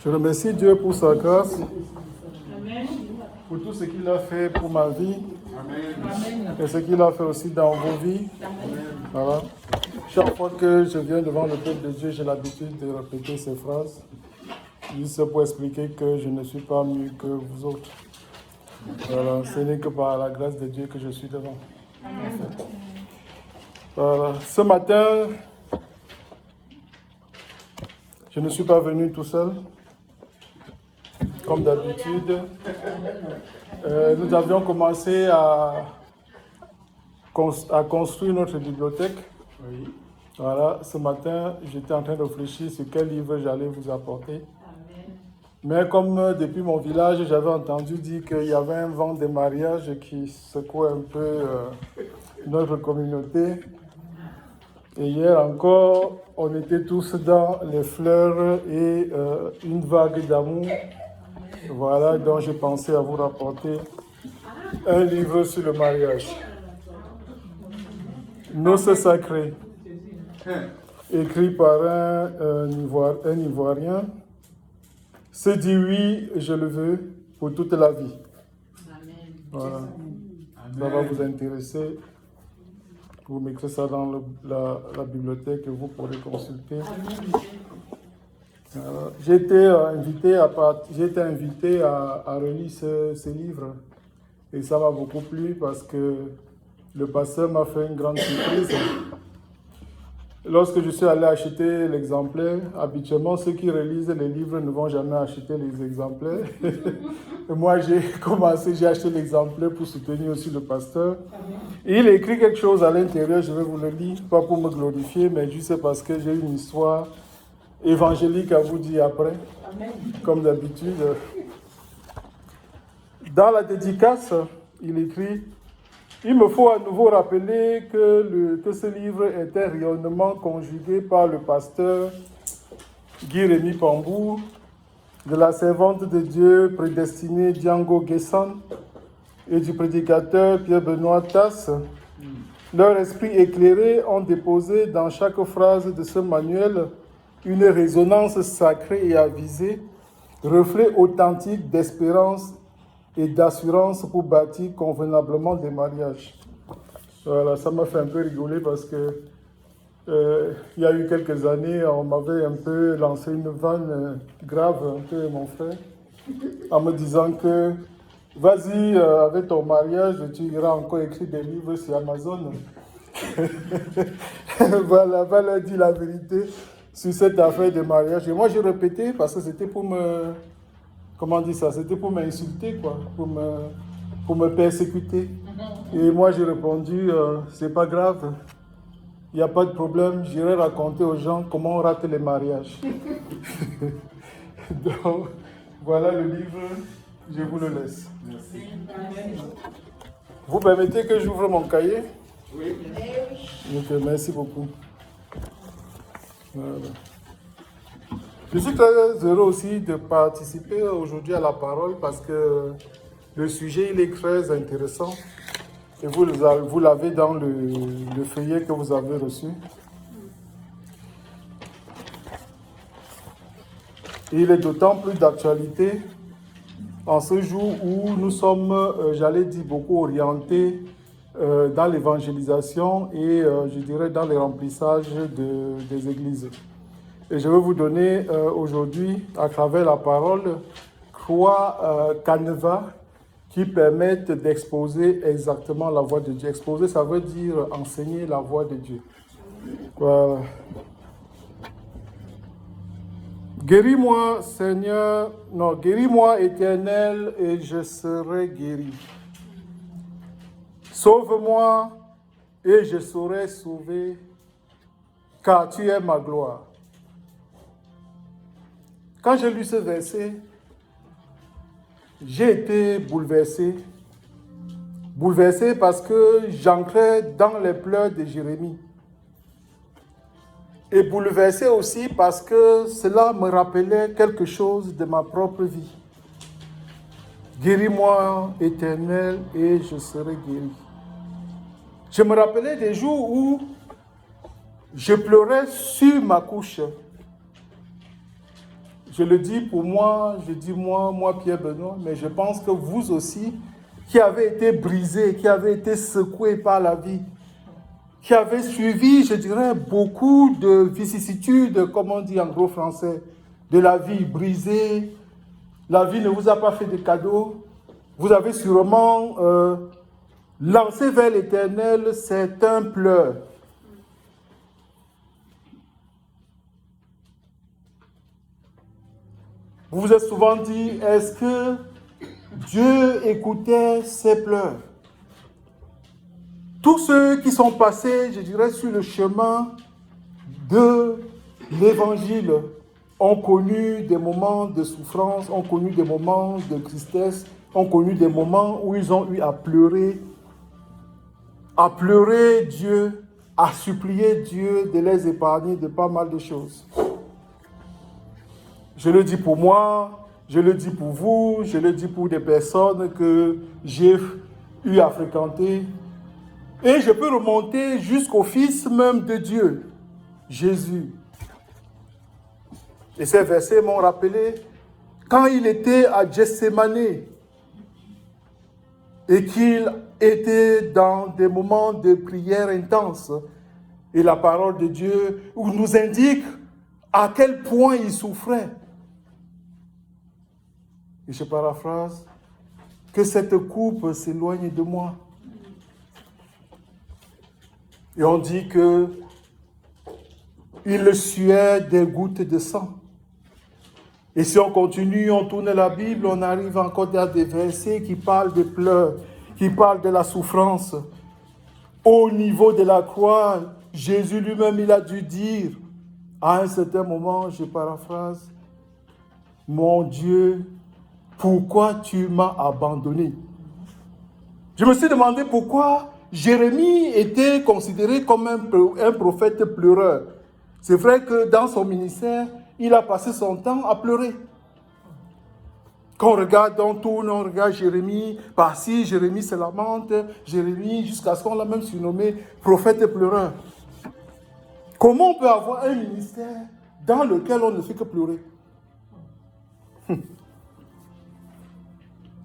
Je remercie Dieu pour sa grâce, pour tout ce qu'il a fait pour ma vie et ce qu'il a fait aussi dans vos vies. Voilà. Chaque fois que je viens devant le peuple de Dieu, j'ai l'habitude de répéter ces phrases, juste pour expliquer que je ne suis pas mieux que vous autres. Voilà. Ce n'est que par la grâce de Dieu que je suis devant. En fait. Voilà. Ce matin, je ne suis pas venu tout seul. Comme d'habitude, nous avions commencé à construire notre bibliothèque. Oui. Voilà, ce matin, j'étais en train de réfléchir sur quel livre j'allais vous apporter. Amen. Mais comme depuis mon village, j'avais entendu dire qu'il y avait un vent de mariage qui secouait un peu notre communauté. Et hier encore, on était tous dans les fleurs et une vague d'amour. Voilà, donc j'ai pensé à vous rapporter un livre sur le mariage. Noces sacrées, écrit par un Ivoirien. Se dit oui, je le veux pour toute la vie. Voilà. Ça va vous intéresser. Vous mettrez ça dans la bibliothèque que vous pourrez consulter. J'ai été invité à relire ce livre et ça m'a beaucoup plu parce que le pasteur m'a fait une grande surprise. Lorsque je suis allé acheter l'exemplaire, habituellement ceux qui relisent les livres ne vont jamais acheter les exemplaires. Et moi j'ai acheté l'exemplaire pour soutenir aussi le pasteur. Et il écrit quelque chose à l'intérieur, je vais vous le lire, pas pour me glorifier, mais juste parce que j'ai une histoire évangélique à vous dire après. Amen. Comme d'habitude. Dans la dédicace, il écrit « Il me faut à nouveau rappeler que ce livre est un rayonnement conjugué par le pasteur Guy-Rémy Pambou, de la servante de Dieu prédestinée Django Guessan et du prédicateur Pierre-Benoît Tasse. Leur esprit éclairé ont déposé dans chaque phrase de ce manuel une résonance sacrée et avisée, reflet authentique d'espérance et d'assurance pour bâtir convenablement des mariages. » Voilà, ça m'a fait un peu rigoler parce que il y a eu quelques années, on m'avait un peu lancé une vanne grave, un peu mon frère, en me disant que vas-y, avec ton mariage, tu iras encore écrire des livres sur Amazon. Voilà, leur dire la vérité sur cette affaire de mariage. Et moi, j'ai répété parce que c'était pour me... Comment dire ça? C'était pour m'insulter, quoi, pour me persécuter. Et moi, j'ai répondu, c'est pas grave, il n'y a pas de problème, j'irai raconter aux gens comment on rate les mariages. Donc, voilà le livre, je vous le laisse. Merci. Vous permettez que j'ouvre mon cahier? Oui. Ok, merci beaucoup. Voilà. Je suis très heureux aussi de participer aujourd'hui à la parole parce que le sujet il est très intéressant et vous l'avez dans le feuillet que vous avez reçu. Et il est d'autant plus d'actualité en ce jour où nous sommes, j'allais dire, beaucoup orientés dans l'évangélisation et je dirais dans le remplissage des églises. Et je vais vous donner aujourd'hui, à travers la parole, 3 canevas qui permettent d'exposer exactement la voix de Dieu. Exposer, ça veut dire enseigner la voix de Dieu. Voilà. Guéris-moi, Seigneur, non, guéris-moi, Éternel, et je serai guéri. Sauve-moi, et je serai sauvé, car tu es ma gloire. Quand j'ai lu ce verset, j'ai été bouleversé. Bouleversé parce que j'ancrais dans les pleurs de Jérémie. Et bouleversé aussi parce que cela me rappelait quelque chose de ma propre vie. Guéris-moi, Éternel, et je serai guéri. Je me rappelais des jours où je pleurais sur ma couche. Je le dis pour moi, je dis moi Pierre Benoît, mais je pense que vous aussi, qui avez été brisés, qui avez été secoués par la vie, qui avez suivi, je dirais, beaucoup de vicissitudes, comme on dit en gros français, de la vie brisée. La vie ne vous a pas fait de cadeaux. Vous avez sûrement lancé vers l'Éternel certains pleurs. Vous vous êtes souvent dit, est-ce que Dieu écoutait ces pleurs? Tous ceux qui sont passés, je dirais, sur le chemin de l'Évangile ont connu des moments de souffrance, ont connu des moments de tristesse, ont connu des moments où ils ont eu à pleurer Dieu, à supplier Dieu de les épargner de pas mal de choses. Je le dis pour moi, je le dis pour vous, je le dis pour des personnes que j'ai eu à fréquenter. Et je peux remonter jusqu'au Fils même de Dieu, Jésus. Et ces versets m'ont rappelé quand il était à Gethsémani et qu'il était dans des moments de prière intense. Et la parole de Dieu nous indique à quel point il souffrait. Et je paraphrase, que cette coupe s'éloigne de moi. Et on dit que il suait des gouttes de sang. Et si on continue, on tourne la Bible, on arrive encore à des versets qui parlent des pleurs, qui parlent de la souffrance. Au niveau de la croix, Jésus lui-même, il a dû dire, à un certain moment, je paraphrase, « Mon Dieu, pourquoi tu m'as abandonné ?» Je me suis demandé pourquoi Jérémie était considéré comme un prophète pleureur. C'est vrai que dans son ministère, il a passé son temps à pleurer. Quand on regarde, on tourne, on regarde Jérémie, par-ci, Jérémie se lamente, Jérémie, jusqu'à ce qu'on l'a même surnommé prophète pleureur. Comment on peut avoir un ministère dans lequel on ne fait que pleurer?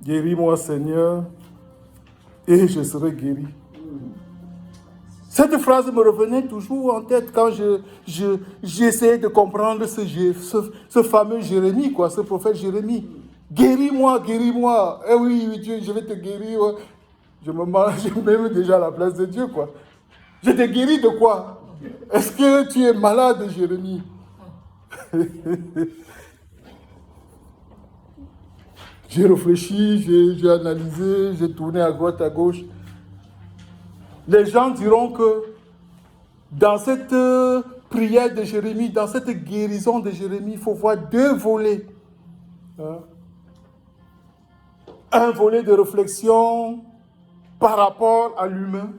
Guéris-moi, Seigneur, et je serai guéri. Cette phrase me revenait toujours en tête quand j'essayais de comprendre ce fameux Jérémie, ce prophète Jérémie. Guéris-moi, guéris-moi. Eh oui, Dieu, je vais te guérir. Je me mets déjà à la place de Dieu, quoi. Je te guéris de quoi? Est-ce que tu es malade, Jérémie? J'ai réfléchi, j'ai analysé, j'ai tourné à droite, à gauche. Les gens diront que dans cette prière de Jérémie, dans cette guérison de Jérémie, il faut voir deux volets. Un volet de réflexion par rapport à l'humain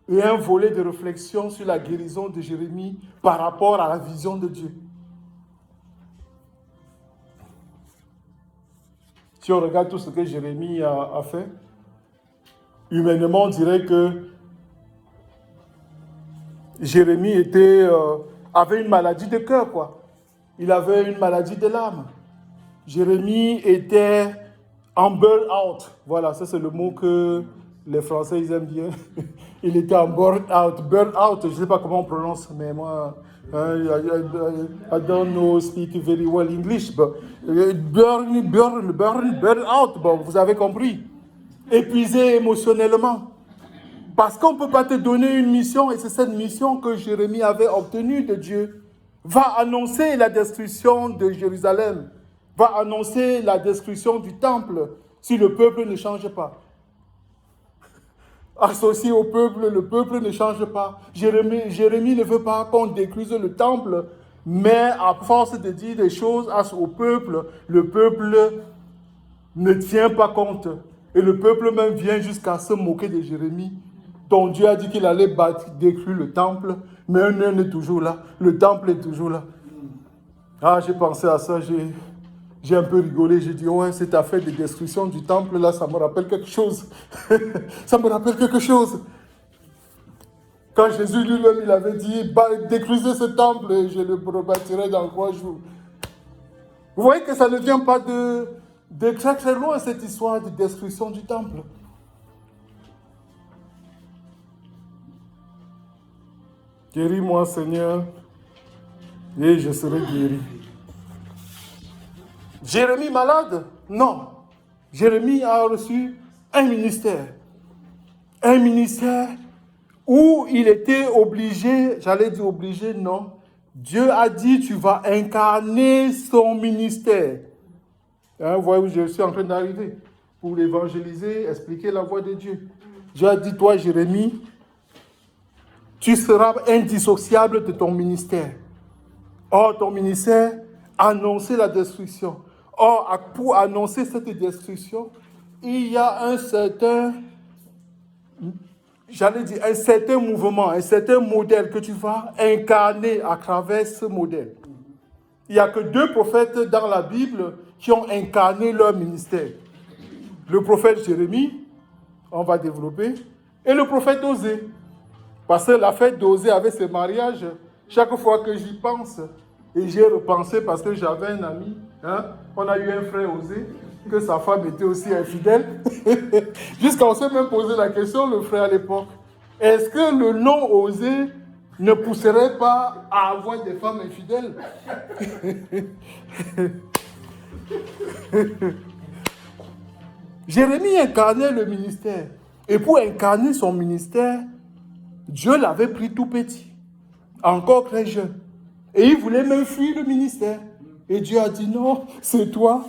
et un volet de réflexion sur la guérison de Jérémie par rapport à la vision de Dieu. Si on regarde tout ce que Jérémie a fait, humainement, on dirait que Jérémie avait une maladie de cœur, quoi. Il avait une maladie de l'âme. Jérémie était en burn-out. Voilà, ça c'est le mot que les Français ils aiment bien. Il était en burn-out. Burn-out, je ne sais pas comment on prononce, mais moi, I don't know speak very well English, but burn-out, bon, vous avez compris. Épuisé émotionnellement. Parce qu'on ne peut pas te donner une mission, et c'est cette mission que Jérémie avait obtenue de Dieu. Va annoncer la destruction de Jérusalem. Va annoncer la destruction du temple si le peuple ne change pas. Associé au peuple, le peuple ne change pas. Jérémie ne veut pas qu'on détruise le temple, mais à force de dire des choses au peuple, le peuple ne tient pas compte. Et le peuple même vient jusqu'à se moquer de Jérémie, dont Dieu a dit qu'il allait détruire le temple, mais un est toujours là. Le temple est toujours là. Ah, j'ai pensé à ça, j'ai un peu rigolé. J'ai dit, ouais, cette affaire de destruction du temple, là, ça me rappelle quelque chose. Ça me rappelle quelque chose. Quand Jésus lui-même, il avait dit, détruisez ce temple et je le rebâtirai dans 3 jours. Vous voyez que ça ne vient pas de très très loin, cette histoire de destruction du temple. Guéris-moi, Seigneur, et je serai guéri. Jérémie malade? Non. Jérémie a reçu un ministère. Un ministère où il était obligé, j'allais dire obligé, non. Dieu a dit, tu vas incarner son ministère. Hein, vous voyez où je suis en train d'arriver. Pour l'évangéliser, expliquer la voie de Dieu. Dieu a dit, toi, Jérémie, tu seras indissociable de ton ministère. Or, ton ministère, annoncer la destruction. Or, pour annoncer cette destruction, il y a un certain, j'allais dire, un certain mouvement, un certain modèle que tu vas incarner à travers ce modèle. Il n'y a que 2 prophètes dans la Bible qui ont incarné leur ministère. Le prophète Jérémie, on va développer, et le prophète Osée. Parce que la fête d'Osée avec ses mariages, chaque fois que j'y pense, et j'ai repensé parce que j'avais un ami, hein, on a eu un frère Osée, que sa femme était aussi infidèle. Jusqu'à on s'est même posé la question, le frère à l'époque, est-ce que le nom Osée ne pousserait pas à avoir des femmes infidèles? Jérémie incarnait le ministère. Et pour incarner son ministère, Dieu l'avait pris tout petit, encore très jeune. Et il voulait même fuir le ministère. Et Dieu a dit non, c'est toi.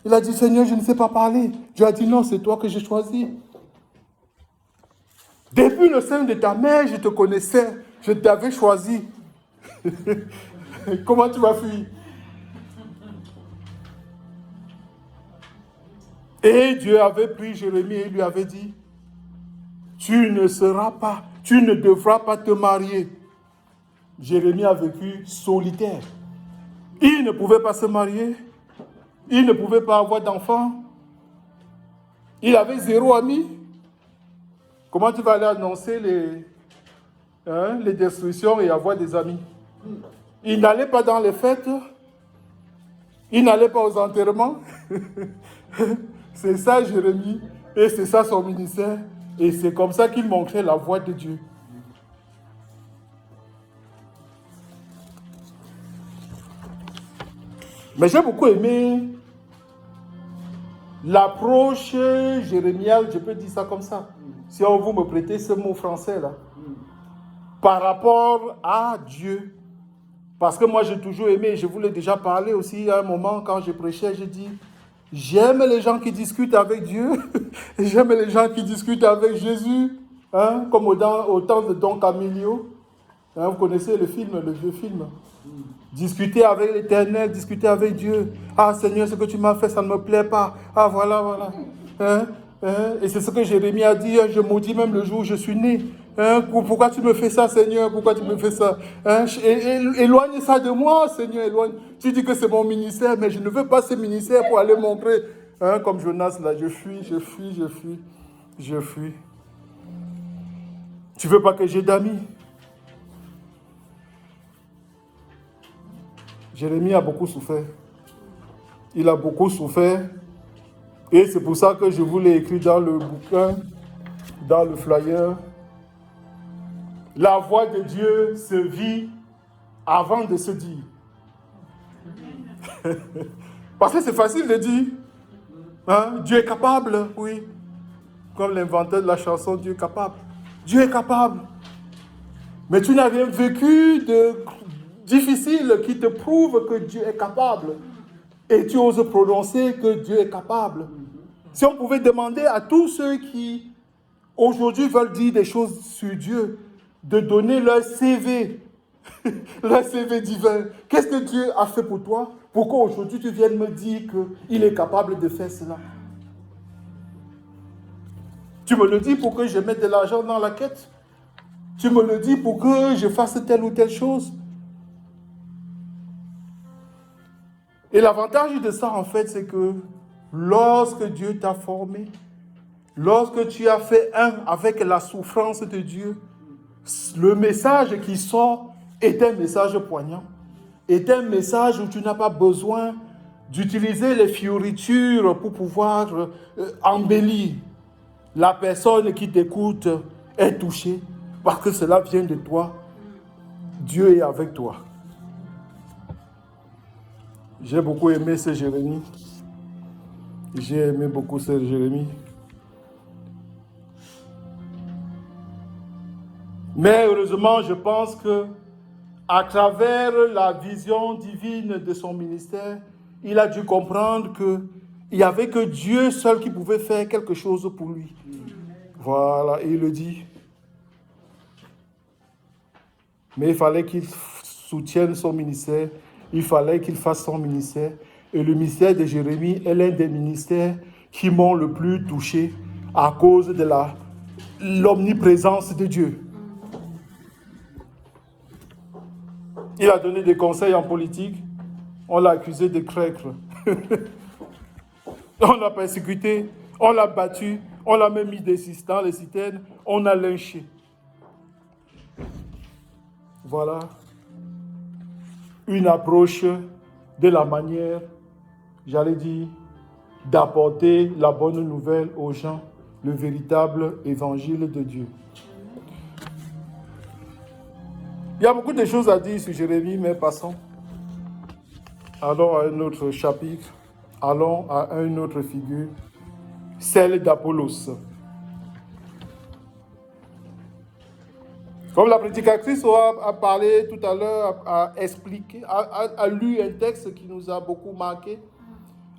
Il a dit, Seigneur, je ne sais pas parler. Dieu a dit non, c'est toi que j'ai choisi. Depuis le sein de ta mère, je te connaissais. Je t'avais choisi. Comment tu vas fuir? Et Dieu avait pris Jérémie et lui avait dit, tu ne devras pas te marier. Jérémie a vécu solitaire. Il ne pouvait pas se marier. Il ne pouvait pas avoir d'enfants. Il avait 0 ami. Comment tu vas aller annoncer les destructions et avoir des amis? Il n'allait pas dans les fêtes. Il n'allait pas aux enterrements. C'est ça Jérémie. Et c'est ça son ministère. Et c'est comme ça qu'il montrait la voie de Dieu. Mais j'ai beaucoup aimé l'approche jérémiale, je peux dire ça comme ça. Si on vous me prêtez ce mot français là. Par rapport à Dieu. Parce que moi j'ai toujours aimé, je vous l'ai déjà parlé aussi à un moment quand je prêchais, j'ai dit, j'aime les gens qui discutent avec Dieu, j'aime les gens qui discutent avec Jésus, hein, comme au temps de Don Camillo. Hein, vous connaissez le film, le vieux film. Discuter avec l'Éternel, discuter avec Dieu. Ah Seigneur, ce que tu m'as fait, ça ne me plaît pas. Ah voilà. Hein? Et c'est ce que Jérémie a dit, je maudis même le jour où je suis né. Hein? Pourquoi tu me fais ça, Seigneur? Pourquoi tu me fais ça? Hein? Éloigne ça de moi, Seigneur, éloigne. Tu dis que c'est mon ministère, mais je ne veux pas ce ministère pour aller montrer. Hein? Comme Jonas, là, je fuis. Tu veux pas que j'ai d'amis? Jérémie a beaucoup souffert. Il a beaucoup souffert. Et c'est pour ça que je vous l'ai écrit dans le bouquin, dans le flyer. La voix de Dieu se vit avant de se dire. Parce que c'est facile de dire. Hein? Dieu est capable, oui. Comme l'inventeur de la chanson, Dieu est capable. Dieu est capable. Mais tu n'as rien vécu de difficile qui te prouve que Dieu est capable. Et tu oses prononcer que Dieu est capable. Si on pouvait demander à tous ceux qui aujourd'hui veulent dire des choses sur Dieu, de donner leur CV, leur CV divin. Qu'est-ce que Dieu a fait pour toi? Pourquoi aujourd'hui tu viennes me dire qu'il est capable de faire cela? Tu me le dis pour que je mette de l'argent dans la quête? Tu me le dis pour que je fasse telle ou telle chose? Et l'avantage de ça, en fait, c'est que lorsque Dieu t'a formé, lorsque tu as fait un avec la souffrance de Dieu, le message qui sort est un message poignant, est un message où tu n'as pas besoin d'utiliser les fioritures pour pouvoir embellir. La personne qui t'écoute est touchée parce que cela vient de toi. Dieu est avec toi. J'ai beaucoup aimé ce Jérémie. J'ai aimé beaucoup ce Jérémie. Mais heureusement, je pense que à travers la vision divine de son ministère, il a dû comprendre qu'il n'y avait que Dieu seul qui pouvait faire quelque chose pour lui. Voilà, et il le dit. Mais il fallait qu'il soutienne son ministère, il fallait qu'il fasse son ministère. Et le ministère de Jérémie est l'un des ministères qui m'ont le plus touché à cause de l'omniprésence de Dieu. Il a donné des conseils en politique, on l'a accusé de traître. On l'a persécuté, on l'a battu, on l'a même mis dans les citernes, on a lynché. Voilà une approche de la manière, j'allais dire, d'apporter la bonne nouvelle aux gens, le véritable évangile de Dieu. Il y a beaucoup de choses à dire sur Jérémie, mais passons. Allons à un autre chapitre, allons à une autre figure, celle d'Apollos. Comme la prédicatrice a parlé tout à l'heure, a expliqué, a lu un texte qui nous a beaucoup marqué.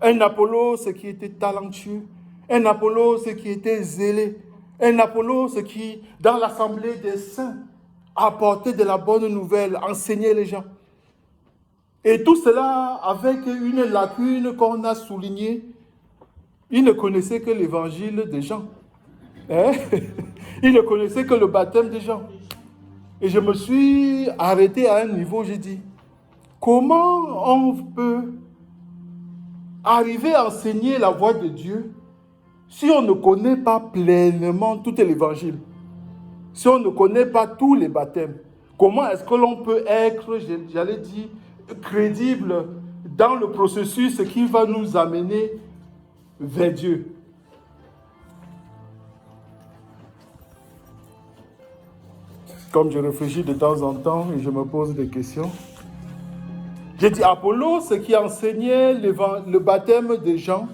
Un Apollos qui était talentueux, un Apollos qui était zélé, un Apollos qui, dans l'assemblée des saints, apportait de la bonne nouvelle, enseignait les gens. Et tout cela avec une lacune qu'on a soulignée. Il ne connaissait que l'évangile des gens. Il ne connaissait que le baptême des gens. Et je me suis arrêté à un niveau, j'ai dit, comment on peut arriver à enseigner la voix de Dieu si on ne connaît pas pleinement tout l'évangile, si on ne connaît pas tous les baptêmes? Comment est-ce que l'on peut être, j'allais dire, crédible dans le processus qui va nous amener vers Dieu? Comme je réfléchis de temps en temps et je me pose des questions, j'ai dit Apollos, ce qui enseignait le baptême des gens,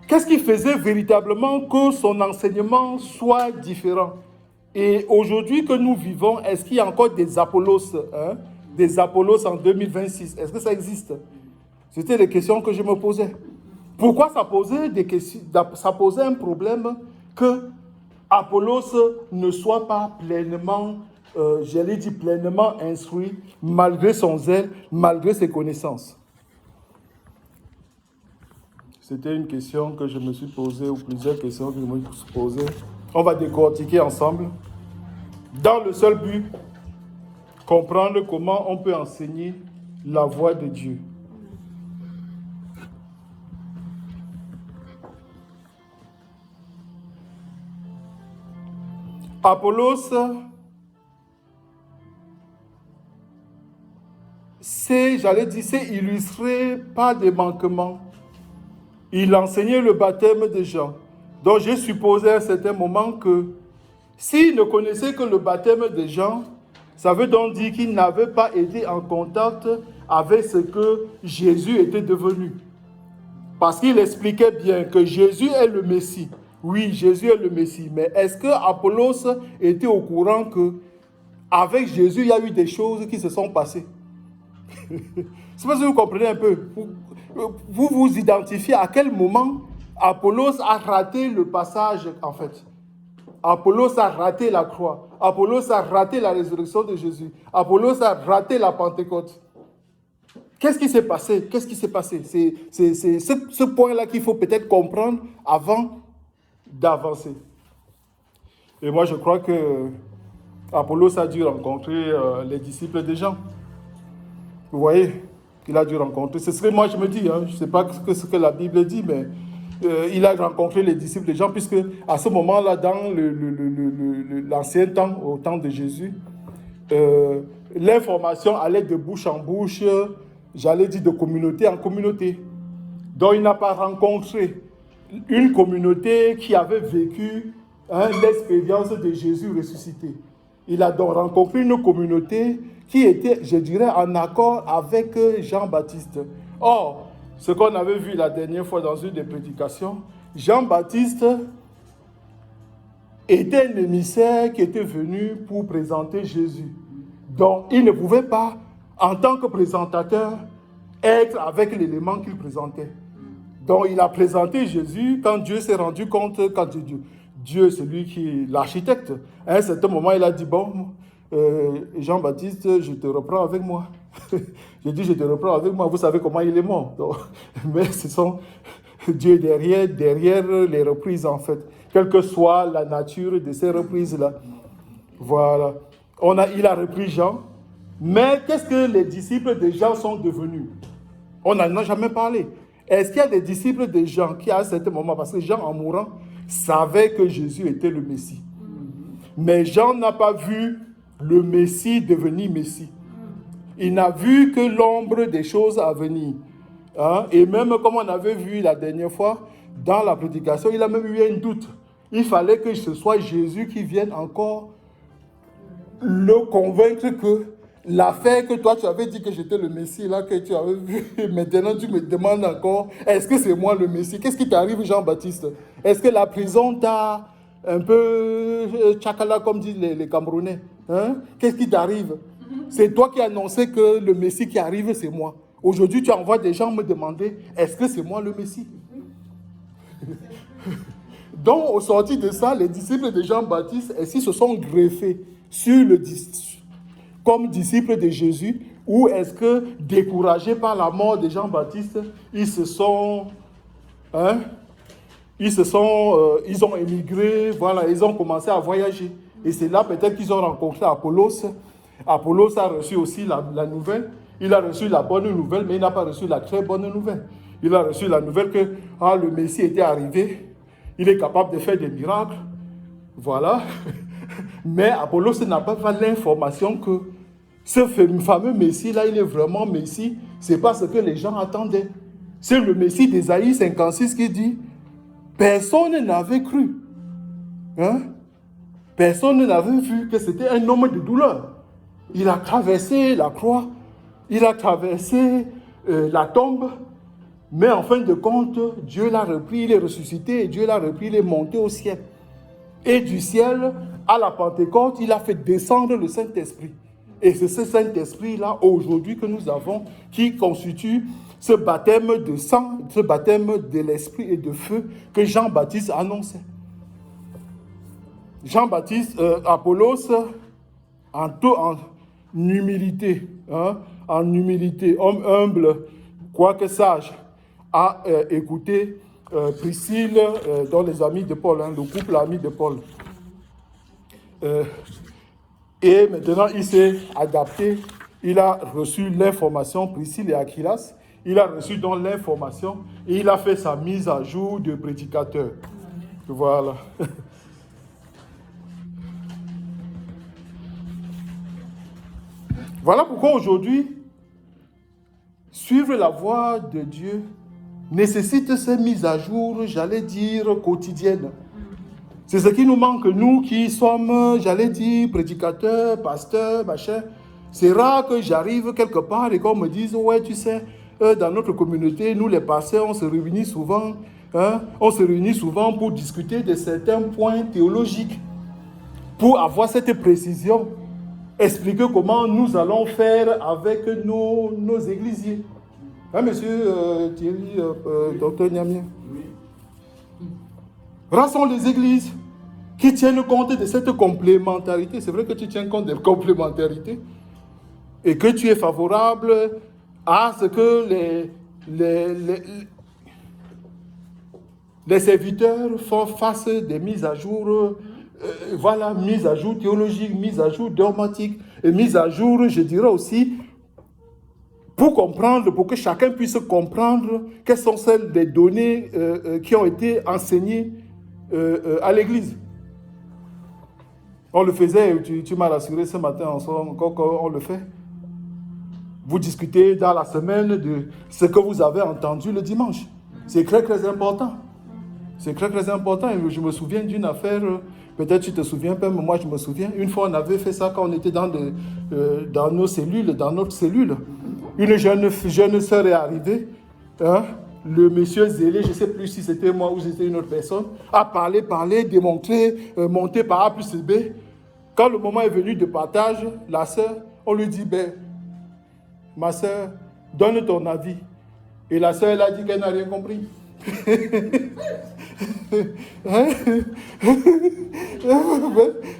qu'est-ce qui faisait véritablement que son enseignement soit différent? Et aujourd'hui que nous vivons, est-ce qu'il y a encore des Apollos en 2026? Est-ce que ça existe? C'était les questions que je me posais. Pourquoi ça posait un problème que Apollos ne soit pas pleinement, j'allais dire pleinement instruit, malgré son zèle, malgré ses connaissances? C'était une question que je me suis posée, ou plusieurs questions que je me suis posées. On va décortiquer ensemble, dans le seul but, comprendre comment on peut enseigner la voix de Dieu. Apollos, c'est illustré par des manquements. Il enseignait le baptême des gens. Donc j'ai supposé à un certain moment que s'il ne connaissait que le baptême des gens, ça veut donc dire qu'il n'avait pas été en contact avec ce que Jésus était devenu. Parce qu'il expliquait bien que Jésus est le Messie. Oui, Jésus est le Messie. Mais est-ce que Apollos était au courant que avec Jésus, il y a eu des choses qui se sont passées? Je ne sais pas si vous comprenez un peu. Vous vous identifiez à quel moment Apollos a raté le passage, en fait. Apollos a raté la croix. Apollos a raté la résurrection de Jésus. Apollos a raté la Pentecôte. Qu'est-ce qui s'est passé? Qu'est-ce qui s'est passé? C'est ce point-là qu'il faut peut-être comprendre avant d'avancer. Et moi, je crois que Apollos a dû rencontrer les disciples des gens. Vous voyez qu'il a dû rencontrer. C'est ce que moi je me dis. Je ne sais pas ce que la Bible dit, mais il a rencontré les disciples des gens, puisque à ce moment-là, dans l'ancien temps, au temps de Jésus, l'information allait de bouche en bouche, j'allais dire de communauté en communauté. Donc il n'a pas rencontré une communauté qui avait vécu l'expérience de Jésus ressuscité. Il a donc rencontré une communauté qui était, je dirais, en accord avec Jean-Baptiste. Or, ce qu'on avait vu la dernière fois dans une des prédications, Jean-Baptiste était un émissaire qui était venu pour présenter Jésus. Donc, il ne pouvait pas, en tant que présentateur, être avec l'élément qu'il présentait. Donc, il a présenté Jésus quand Dieu s'est rendu compte, quand Dieu, c'est lui qui est l'architecte. À un certain moment, il a dit, bon, Jean-Baptiste, je te reprends avec moi. J'ai dit, je te reprends avec moi. Vous savez comment il est mort. Donc, mais ce sont Dieu derrière les reprises, en fait. Quelle que soit la nature de ces reprises-là. Voilà. Il a repris Jean. Mais qu'est-ce que les disciples de Jean sont devenus? On n'en a jamais parlé. Est-ce qu'il y a des disciples de Jean qui, à un certain moment, parce que Jean, en mourant, savait que Jésus était le Messie. Mais Jean n'a pas vu le Messie devenir Messie. Il n'a vu que l'ombre des choses à venir. Et même comme on avait vu la dernière fois, dans la prédication, il a même eu un doute. Il fallait que ce soit Jésus qui vienne encore le convaincre que l'affaire que toi tu avais dit que j'étais le Messie, là que tu avais vu, maintenant tu me demandes encore, est-ce que c'est moi le Messie? Qu'est-ce qui t'arrive, Jean-Baptiste? Est-ce que la prison t'a un peu tchakala, comme disent les Camerounais? Qu'est-ce qui t'arrive? C'est toi qui as annoncé que le Messie qui arrive, c'est moi. Aujourd'hui, tu envoies des gens me demander, est-ce que c'est moi le Messie? Donc, au sorti de ça, les disciples de Jean-Baptiste, est-ce qu'ils se sont greffés comme disciples de Jésus, ou est-ce que, découragés par la mort de Jean-Baptiste, ils ont émigré, voilà, ils ont commencé à voyager. Et c'est là peut-être qu'ils ont rencontré Apollos. Apollos a reçu aussi la nouvelle. Il a reçu la bonne nouvelle, mais il n'a pas reçu la très bonne nouvelle. Il a reçu la nouvelle que le Messie était arrivé. Il est capable de faire des miracles. Voilà. Mais Apollos n'a pas l'information que ce fameux Messie-là, il est vraiment Messie. Ce n'est pas ce que les gens attendaient. C'est le Messie d'Ésaïe 56 qui dit « Personne n'avait cru. Personne n'avait vu que c'était un homme de douleur. Il a traversé la croix, il a traversé la tombe, mais en fin de compte, Dieu l'a repris, il est ressuscité, et Dieu l'a repris, il est monté au ciel. Et du ciel, à la Pentecôte, il a fait descendre le Saint-Esprit. Et c'est ce Saint-Esprit-là, aujourd'hui, que nous avons, qui constitue ce baptême de sang, ce baptême de l'Esprit et de feu que Jean-Baptiste annonçait. Jean-Baptiste, Apollos, en humilité, homme humble, quoique sage, a écouté Priscille, dans les amis de Paul, le couple ami de Paul. Et maintenant, il s'est adapté, il a reçu l'information, Priscille et Aquilas, il a reçu donc l'information et il a fait sa mise à jour de prédicateur. Voilà. Voilà pourquoi aujourd'hui, suivre la voie de Dieu nécessite ces mises à jour, j'allais dire, quotidiennes. C'est ce qui nous manque, nous qui sommes, j'allais dire, prédicateurs, pasteurs, machin. C'est rare que j'arrive quelque part et qu'on me dise, ouais, tu sais, dans notre communauté, nous les pasteurs, on se réunit souvent, pour discuter de certains points théologiques, pour avoir cette précision, expliquer comment nous allons faire avec nos églisiers. Monsieur Thierry, docteur Niamien. Rares sont les églises qui tiennent compte de cette complémentarité. C'est vrai que tu tiens compte de la complémentarité et que tu es favorable à ce que les serviteurs fassent des mises à jour, mises à jour théologiques, mises à jour dogmatiques et mises à jour, je dirais aussi, pour comprendre, pour que chacun puisse comprendre quelles sont celles des données qui ont été enseignées à l'Église. On le faisait, tu m'as rassuré ce matin ensemble, on le fait. Vous discutez dans la semaine de ce que vous avez entendu le dimanche. C'est très, très important. C'est très, très important. Et je me souviens d'une affaire, peut-être tu te souviens pas, mais moi je me souviens. Une fois, on avait fait ça quand on était dans nos cellules, dans notre cellule. Une jeune sœur est arrivée. Hein? Le monsieur zélé, je ne sais plus si c'était moi ou c'était une autre personne, a parlé, démontré, monté par A plus B. Quand le moment est venu de partage, la sœur, on lui dit, ben, ma sœur, donne ton avis. Et la sœur, elle a dit qu'elle n'a rien compris. Hein?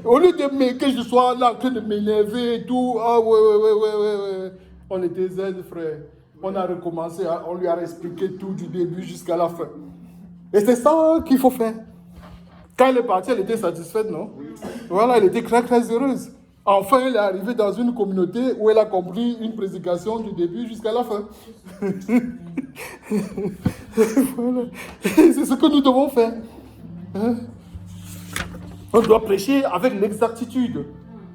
Au lieu que je sois là en train de m'énerver et tout, ah ouais. On était zen, frère. On a recommencé, on lui a expliqué tout du début jusqu'à la fin. Et c'est ça qu'il faut faire. Quand elle est partie, elle était satisfaite, non? Voilà, elle était très, très heureuse. Enfin, elle est arrivée dans une communauté où elle a compris une prédication du début jusqu'à la fin. Voilà. C'est ce que nous devons faire. Hein? On doit prêcher avec l'exactitude.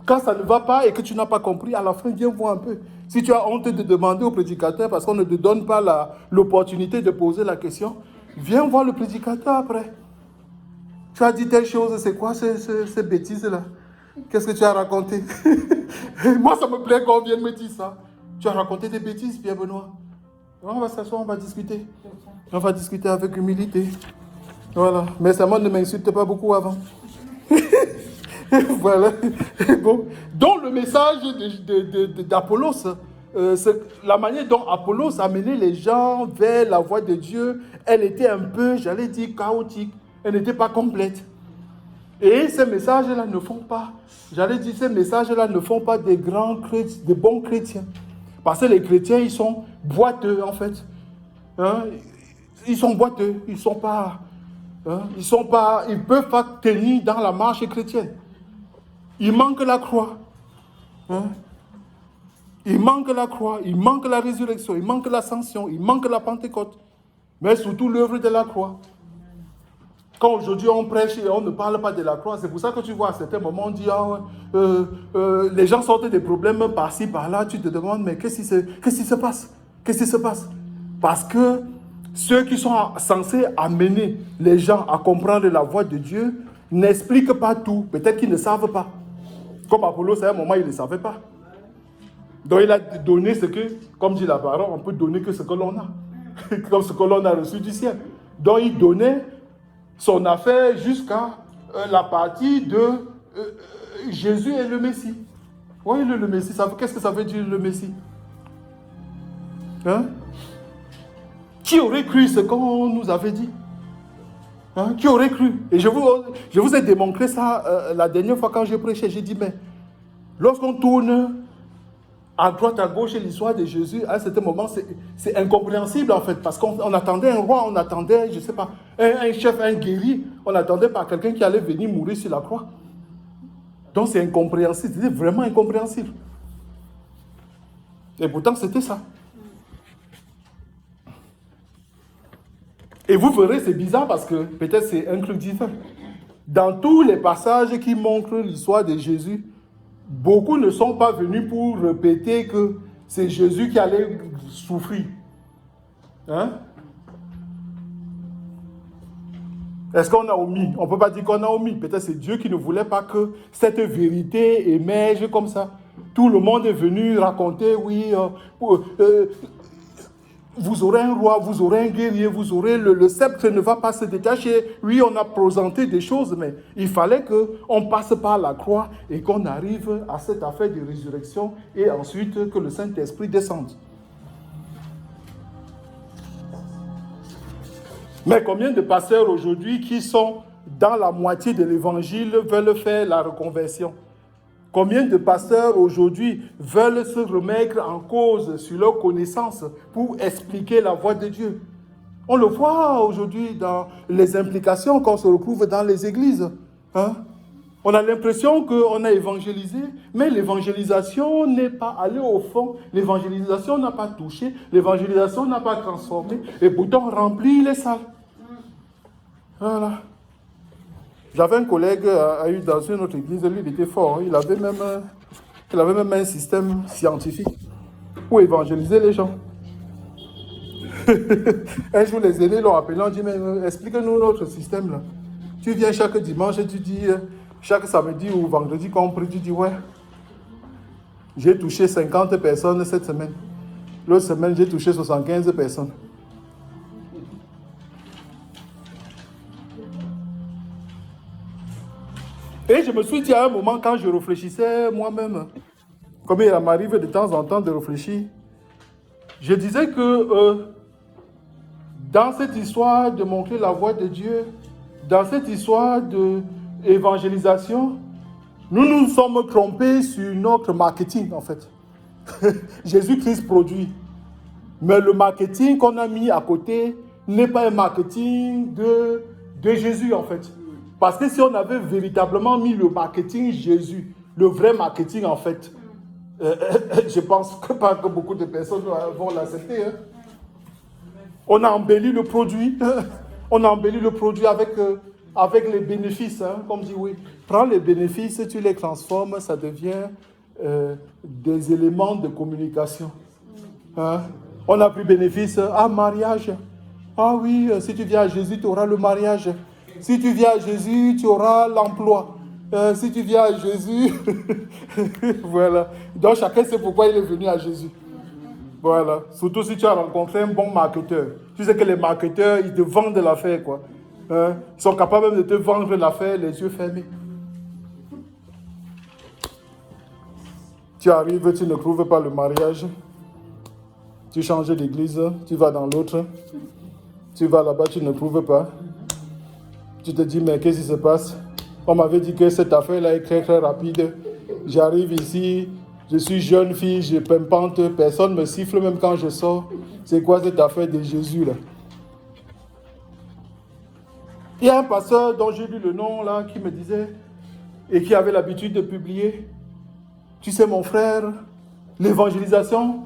Quand ça ne va pas et que tu n'as pas compris, à la fin, viens voir un peu. Si tu as honte de demander au prédicateur parce qu'on ne te donne pas l'opportunité de poser la question, viens voir le prédicateur après. Tu as dit telle chose, c'est quoi ces bêtises-là? Qu'est-ce que tu as raconté? Moi, ça me plaît quand on vient me dire ça. Tu as raconté des bêtises, Pierre Benoît. On va s'asseoir, on va discuter. On va discuter avec humilité. Voilà. Mais ça ne m'insulte pas beaucoup avant. Voilà. Bon. Donc, le message d'Apollos, la manière dont Apollos a mené les gens vers la voie de Dieu, elle était un peu, j'allais dire, chaotique. Elle n'était pas complète. Et ces messages-là ne font pas, ces messages-là ne font pas des bons chrétiens. Parce que les chrétiens, ils sont boiteux, en fait. Hein? Ils sont boiteux, ils ne peuvent pas tenir dans la marche chrétienne. Il manque la croix. Hein? Il manque la croix, il manque la résurrection, il manque l'ascension, il manque la Pentecôte. Mais surtout l'œuvre de la croix. Quand aujourd'hui on prêche et on ne parle pas de la croix, c'est pour ça que tu vois à certains moments on dit les gens sortent des problèmes par-ci, par-là, tu te demandes mais qu'est-ce qui se passe? Qu'est-ce qui se passe? Parce que ceux qui sont censés amener les gens à comprendre la voie de Dieu n'expliquent pas tout. Peut-être qu'ils ne savent pas. Comme Apollos, à un moment, il ne savait pas. Donc il a donné ce que, comme dit la parole, on peut donner que ce que l'on a. Comme ce que l'on a reçu du ciel. Donc il donnait son affaire jusqu'à la partie de Jésus est le Messie. Oui, le Messie, qu'est-ce que ça veut dire le Messie? Hein? Qui aurait cru ce qu'on nous avait dit? Hein? Qui aurait cru? Et je vous ai démontré ça la dernière fois quand j'ai prêché. J'ai dit, mais lorsqu'on tourne à droite, à gauche, l'histoire de Jésus, à un certain moment, c'est incompréhensible en fait, parce qu'on attendait un roi, on attendait, je ne sais pas, un chef, un guerrier, on attendait pas quelqu'un qui allait venir mourir sur la croix. Donc c'est incompréhensible, c'était vraiment incompréhensible. Et pourtant, c'était ça. Et vous verrez, c'est bizarre parce que peut-être c'est un truc différent. Dans tous les passages qui montrent l'histoire de Jésus, beaucoup ne sont pas venus pour répéter que c'est Jésus qui allait souffrir. Hein? Est-ce qu'on a omis? On ne peut pas dire qu'on a omis. Peut-être c'est Dieu qui ne voulait pas que cette vérité émerge comme ça. Tout le monde est venu raconter, oui, vous aurez un roi, vous aurez un guerrier, vous aurez le sceptre ne va pas se détacher. Oui, on a présenté des choses, mais il fallait qu'on passe par la croix et qu'on arrive à cette affaire de résurrection et ensuite que le Saint-Esprit descende. Mais combien de pasteurs aujourd'hui qui sont dans la moitié de l'évangile veulent faire la reconversion? Combien de pasteurs aujourd'hui veulent se remettre en cause sur leur connaissance pour expliquer la voie de Dieu? On le voit aujourd'hui dans les implications qu'on se retrouve dans les églises. Hein? On a l'impression qu'on a évangélisé, mais l'évangélisation n'est pas allée au fond. L'évangélisation n'a pas touché, l'évangélisation n'a pas transformé, et pourtant remplit les salles. Voilà. J'avais un collègue dans une autre église, lui il était fort, il avait même un système scientifique pour évangéliser les gens. Un jour, les aînés l'ont appelé, on dit, mais explique-nous notre système là. Tu viens chaque dimanche et tu dis, chaque samedi ou vendredi qu'on prie, tu dis, ouais, j'ai touché 50 personnes cette semaine. L'autre semaine, j'ai touché 75 personnes. Et je me suis dit à un moment, quand je réfléchissais moi-même, comme il m'arrive de temps en temps de réfléchir, je disais que dans cette histoire de montrer la voie de Dieu, dans cette histoire d'évangélisation, nous nous sommes trompés sur notre marketing en fait. Jésus-Christ produit. Mais le marketing qu'on a mis à côté n'est pas un marketing de Jésus en fait. Parce que si on avait véritablement mis le marketing Jésus, le vrai marketing en fait, je pense que pas que beaucoup de personnes vont l'accepter. Hein. On a embelli le produit. On a embelli le produit avec les bénéfices. Hein, comme dit, oui. Prends les bénéfices, tu les transformes, ça devient des éléments de communication. Hein. On a pris bénéfice. Ah, mariage. Ah oui, si tu viens à Jésus, tu auras le mariage. Si tu viens à Jésus, tu auras l'emploi. Si tu viens à Jésus, voilà. Donc chacun sait pourquoi il est venu à Jésus. Voilà. Surtout si tu as rencontré un bon marketeur. Tu sais que les marketeurs, ils te vendent l'affaire, quoi. Ils sont capables même de te vendre l'affaire les yeux fermés. Tu arrives, tu ne trouves pas le mariage. Tu changes d'église, tu vas dans l'autre. Tu vas là-bas, tu ne trouves pas. Tu te dis, mais qu'est-ce qui se passe? On m'avait dit que cette affaire-là est très très rapide. J'arrive ici, je suis jeune fille, je pimpante, personne ne me siffle même quand je sors. C'est quoi cette affaire de Jésus là? Il y a un pasteur dont j'ai lu le nom là qui me disait et qui avait l'habitude de publier. Tu sais mon frère, l'évangélisation,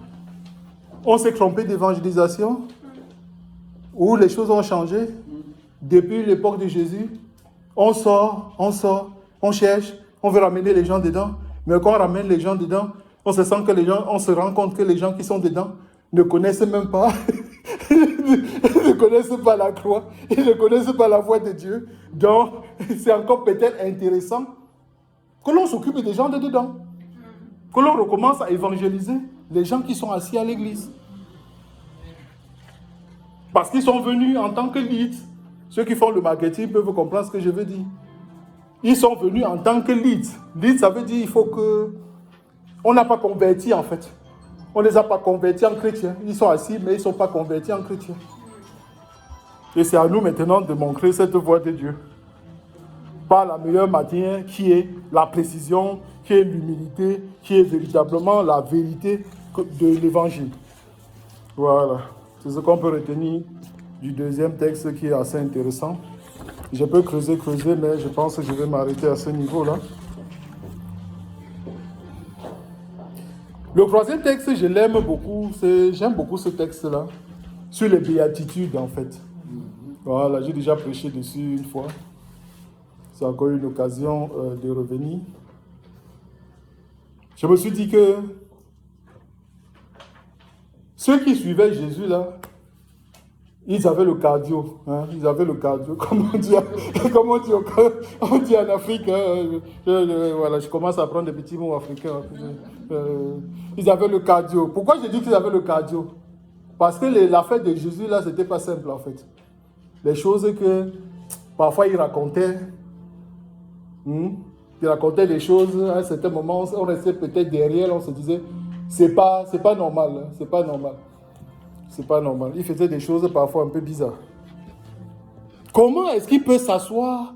on s'est trompé d'évangélisation où les choses ont changé depuis l'époque de Jésus. On sort, on cherche, on veut ramener les gens dedans. Mais quand on ramène les gens dedans, on se rend compte que les gens qui sont dedans ne connaissent même pas, ne connaissent pas la croix, ils ne connaissent pas la voix de Dieu. Donc, c'est encore peut-être intéressant que l'on s'occupe des gens de dedans, que l'on recommence à évangéliser les gens qui sont assis à l'église. Parce qu'ils sont venus en tant que leads. Ceux qui font le marketing peuvent comprendre ce que je veux dire. Ils sont venus en tant que leads. Leads, ça veut dire qu'il faut que... On n'a pas converti en fait. On ne les a pas convertis en chrétiens. Ils sont assis, mais ils ne sont pas convertis en chrétiens. Et c'est à nous maintenant de montrer cette voie de Dieu. Par la meilleure manière qui est la précision, qui est l'humilité, qui est véritablement la vérité de l'évangile. Voilà. C'est ce qu'on peut retenir du deuxième texte qui est assez intéressant. Je peux creuser, mais je pense que je vais m'arrêter à ce niveau-là. Le troisième texte, je l'aime beaucoup. J'aime beaucoup ce texte-là. Sur les béatitudes, en fait. Voilà, j'ai déjà prêché dessus une fois. C'est encore une occasion de revenir. Je me suis dit que ceux qui suivaient Jésus, là, ils avaient le cardio, hein? Ils avaient le cardio, comme on dit en Afrique. Voilà, je commence à apprendre des petits mots africains. Ils avaient le cardio. Pourquoi je dis qu'ils avaient le cardio? Parce que l'affaire de Jésus, là, c'était pas simple, en fait. Les choses que, parfois, il racontait. Il racontait des choses, à un certain moment, on restait peut-être derrière, on se disait, c'est pas normal, hein, c'est pas normal. C'est pas normal. Il faisait des choses parfois un peu bizarres. Comment est-ce qu'il peut s'asseoir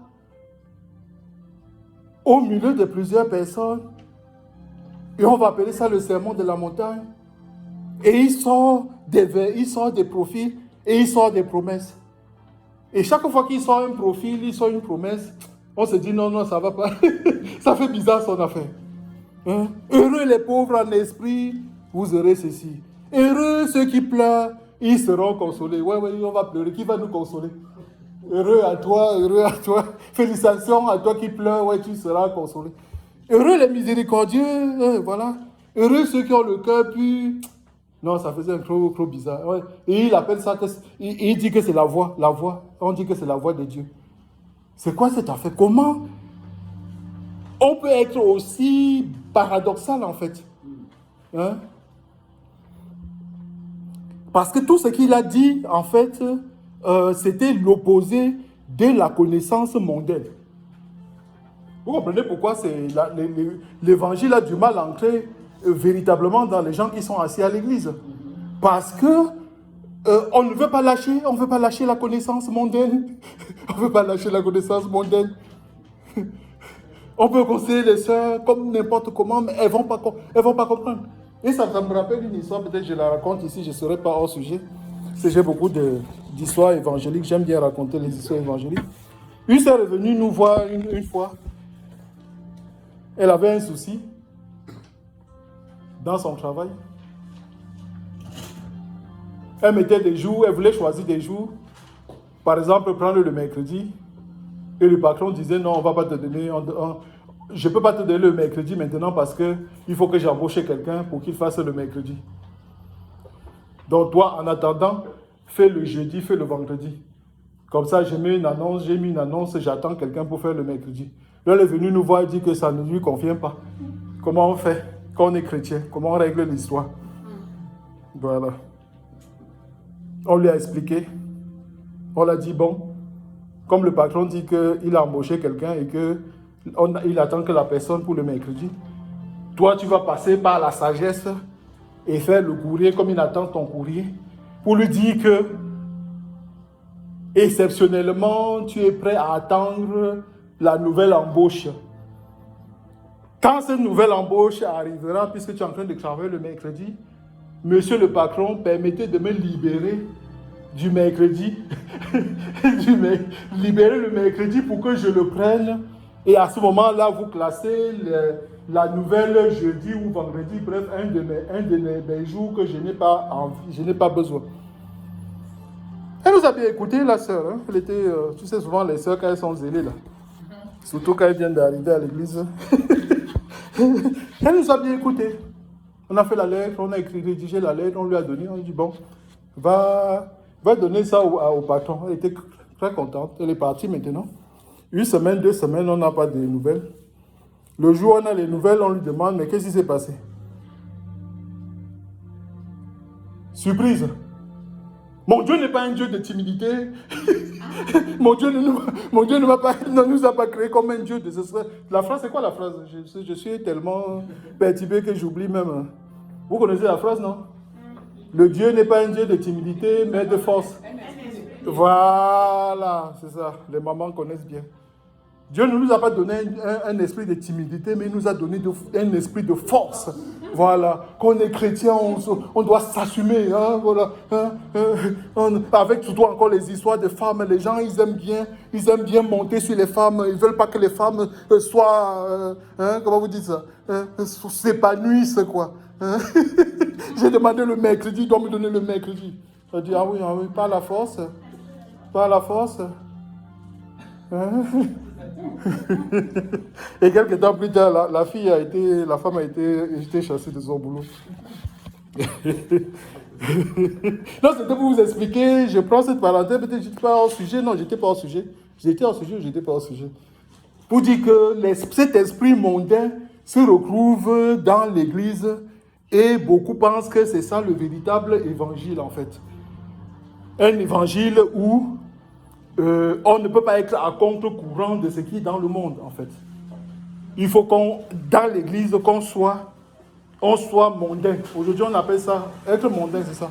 au milieu de plusieurs personnes et on va appeler ça le sermon de la montagne et il sort des profils et il sort des promesses. Et chaque fois qu'il sort un profil, il sort une promesse, on se dit non, ça va pas. Ça fait bizarre son affaire. Hein? Heureux les pauvres en esprit, vous aurez ceci. Heureux ceux qui pleurent, ils seront consolés. Ouais, on va pleurer. Qui va nous consoler? Heureux à toi, heureux à toi. Félicitations à toi qui pleures, ouais, tu seras consolé. Heureux les miséricordieux, voilà. Heureux ceux qui ont le cœur pur. Non, ça faisait un trop bizarre. Ouais. Et il appelle ça, il dit que c'est la voix. On dit que c'est la voix de Dieu. C'est quoi cette affaire? Comment on peut être aussi paradoxal en fait? Hein? Parce que tout ce qu'il a dit, en fait, c'était l'opposé de la connaissance mondaine. Vous comprenez pourquoi l'évangile a du mal à entrer véritablement dans les gens qui sont assis à l'église? Parce que on ne veut pas lâcher la connaissance mondaine. On ne veut pas lâcher la connaissance mondaine. On peut conseiller les sœurs comme n'importe comment, mais elles ne vont pas comprendre. Et ça me rappelle une histoire, peut-être que je la raconte ici, je ne serai pas hors sujet. Parce que j'ai beaucoup d'histoires évangéliques, j'aime bien raconter les histoires évangéliques. Une sœur est venue nous voir une fois. Elle avait un souci dans son travail. Elle mettait des jours, elle voulait choisir des jours. Par exemple, prendre le mercredi. Et le patron disait non, on ne va pas te donner, je ne peux pas te donner le mercredi maintenant parce qu'il faut que j'embauche quelqu'un pour qu'il fasse le mercredi. Donc toi, en attendant, fais le jeudi, fais le vendredi. Comme ça, j'ai mis une annonce, j'attends quelqu'un pour faire le mercredi. Là, elle est venue nous voir et dit que ça ne lui convient pas. Comment on fait quand on est chrétien? Comment on règle l'histoire? Voilà. On lui a expliqué. On l'a dit, bon, comme le patron dit qu'il a embauché quelqu'un et qu'il attend que la personne pour le mercredi, toi, tu vas passer par la sagesse et faire le courrier comme il attend ton courrier pour lui dire que, exceptionnellement, tu es prêt à attendre la nouvelle embauche. Quand cette nouvelle embauche arrivera, puisque tu es en train de travailler le mercredi, monsieur le patron, permettez de me libérer du mercredi, libérer le mercredi pour que je le prenne. Et à ce moment-là, vous classez la nouvelle jeudi ou vendredi, bref, un de mes jours que je n'ai pas envie, je n'ai pas besoin. Elle nous a bien écouté, la sœur. Hein? Elle était, tu sais, souvent les sœurs, quand elles sont zélées, là. Surtout quand elles viennent d'arriver à l'église. Elle nous a bien écouté. On a fait la lettre, on a rédigé la lettre, on lui a donné, on lui a dit, bon, va donner ça au patron. Elle était très contente. Elle est partie maintenant. Une semaine, 2 semaines, on n'a pas de nouvelles. Le jour où on a les nouvelles, on lui demande, mais qu'est-ce qui s'est passé? Surprise. Mon Dieu n'est pas un Dieu de timidité. Mon Dieu ne nous a pas créé comme un Dieu de ce serait. La phrase, c'est quoi la phrase? Je suis tellement perturbé que j'oublie même. Vous connaissez la phrase, non? Le Dieu n'est pas un Dieu de timidité, mais de force. Voilà, c'est ça. Les mamans connaissent bien. Dieu ne nous a pas donné un esprit de timidité, mais il nous a donné un esprit de force. Voilà. Quand on est chrétien, on doit s'assumer. Hein, voilà. Avec surtout encore les histoires de femmes, les gens, ils aiment bien monter sur les femmes. Ils ne veulent pas que les femmes soient, comment vous dites ça, s'épanouissent, quoi. Hein? J'ai demandé le mercredi, il doit me donner le mercredi. Je dis, ah oui, pas la force. Pas la force. Hein? Et quelques temps plus tard, la femme a été chassée de son boulot. Non, c'était pour vous expliquer, je prends cette parenthèse, peut-être que je n'étais pas hors sujet. Non, je n'étais pas hors sujet. J'étais hors sujet ou je n'étais pas hors sujet. Pour dire que cet esprit mondain se retrouve dans l'église et beaucoup pensent que c'est ça le véritable évangile en fait. Un évangile où on ne peut pas être à contre-courant de ce qui est dans le monde, en fait. Il faut dans l'église, on soit mondain. Aujourd'hui, on appelle ça être mondain, c'est ça.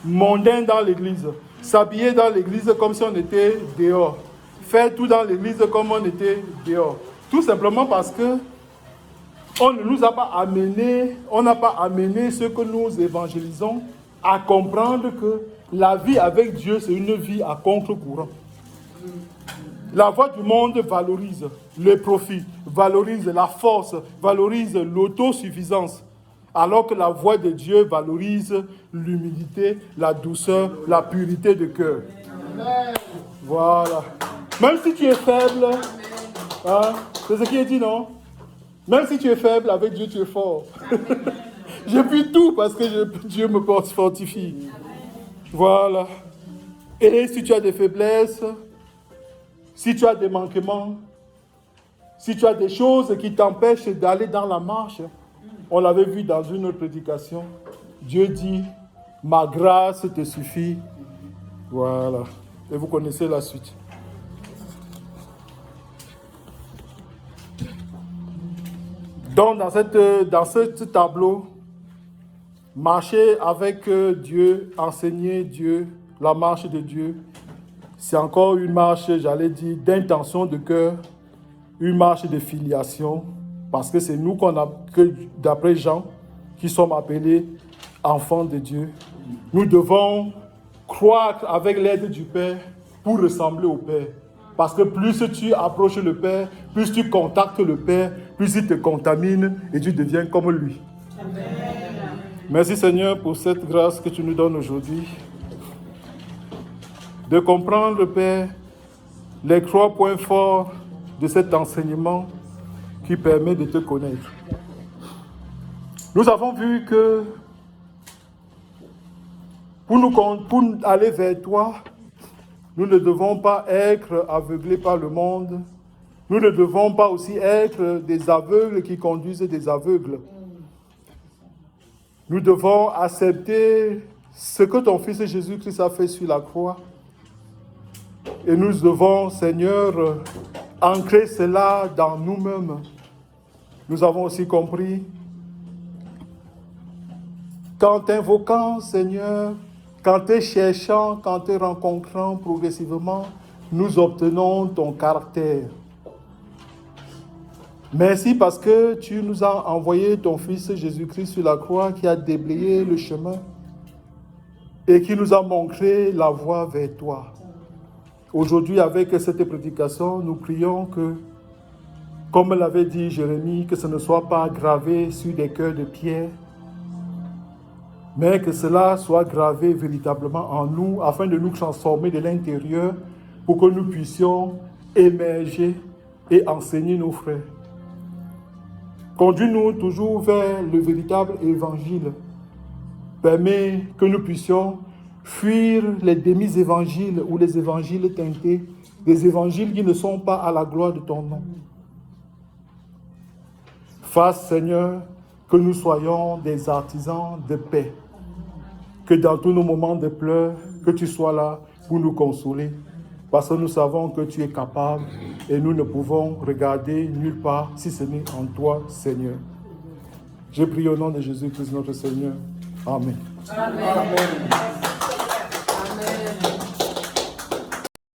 Mondain dans l'église. S'habiller dans l'église comme si on était dehors. Faire tout dans l'église comme on était dehors. Tout simplement parce que on ne nous a pas amené, on n'a pas amené ce que nous évangélisons à comprendre que la vie avec Dieu, c'est une vie à contre-courant. La voie du monde valorise le profit, valorise la force, valorise l'autosuffisance, alors que la voie de Dieu valorise l'humilité, la douceur, la pureté de cœur. Voilà. Même si tu es faible, hein, c'est ce qui est dit, non? Même si tu es faible, avec Dieu, tu es fort. Je puis tout parce que Dieu me fortifie. Voilà. Et si tu as des faiblesses, si tu as des manquements, si tu as des choses qui t'empêchent d'aller dans la marche, on l'avait vu dans une autre prédication, Dieu dit, ma grâce te suffit. Voilà. Et vous connaissez la suite. Donc, dans ce tableau, marcher avec Dieu, enseigner Dieu, la marche de Dieu, c'est encore une marche, j'allais dire, d'intention de cœur, une marche de filiation, parce que c'est nous que d'après Jean, qui sommes appelés enfants de Dieu. Nous devons croître avec l'aide du Père pour ressembler au Père. Parce que plus tu approches le Père, plus tu contactes le Père, plus il te contamine et tu deviens comme lui. Amen. Merci Seigneur pour cette grâce que tu nous donnes aujourd'hui. De comprendre, Père, les 3 points forts de cet enseignement qui permet de te connaître. Nous avons vu que pour aller vers toi, nous ne devons pas être aveuglés par le monde. Nous ne devons pas aussi être des aveugles qui conduisent des aveugles. Nous devons accepter ce que ton Fils Jésus-Christ a fait sur la croix. Et nous devons, Seigneur, ancrer cela dans nous-mêmes. Nous avons aussi compris qu'en t'invoquant, Seigneur, qu'en te cherchant, qu'en te rencontrant progressivement, nous obtenons ton caractère. Merci parce que tu nous as envoyé ton Fils Jésus-Christ sur la croix qui a déblayé le chemin et qui nous a montré la voie vers toi. Aujourd'hui, avec cette prédication, nous prions que, comme l'avait dit Jérémie, que ce ne soit pas gravé sur des cœurs de pierre, mais que cela soit gravé véritablement en nous, afin de nous transformer de l'intérieur, pour que nous puissions émerger et enseigner nos frères. Conduis-nous toujours vers le véritable évangile. Permets que nous puissions fuir les demi-évangiles ou les évangiles teintés, des évangiles qui ne sont pas à la gloire de ton nom. Fasse, Seigneur, que nous soyons des artisans de paix. Que dans tous nos moments de pleurs, que tu sois là pour nous consoler. Parce que nous savons que tu es capable et nous ne pouvons regarder nulle part si ce n'est en toi, Seigneur. Je prie au nom de Jésus-Christ, notre Seigneur. Amen. Amen. Amen.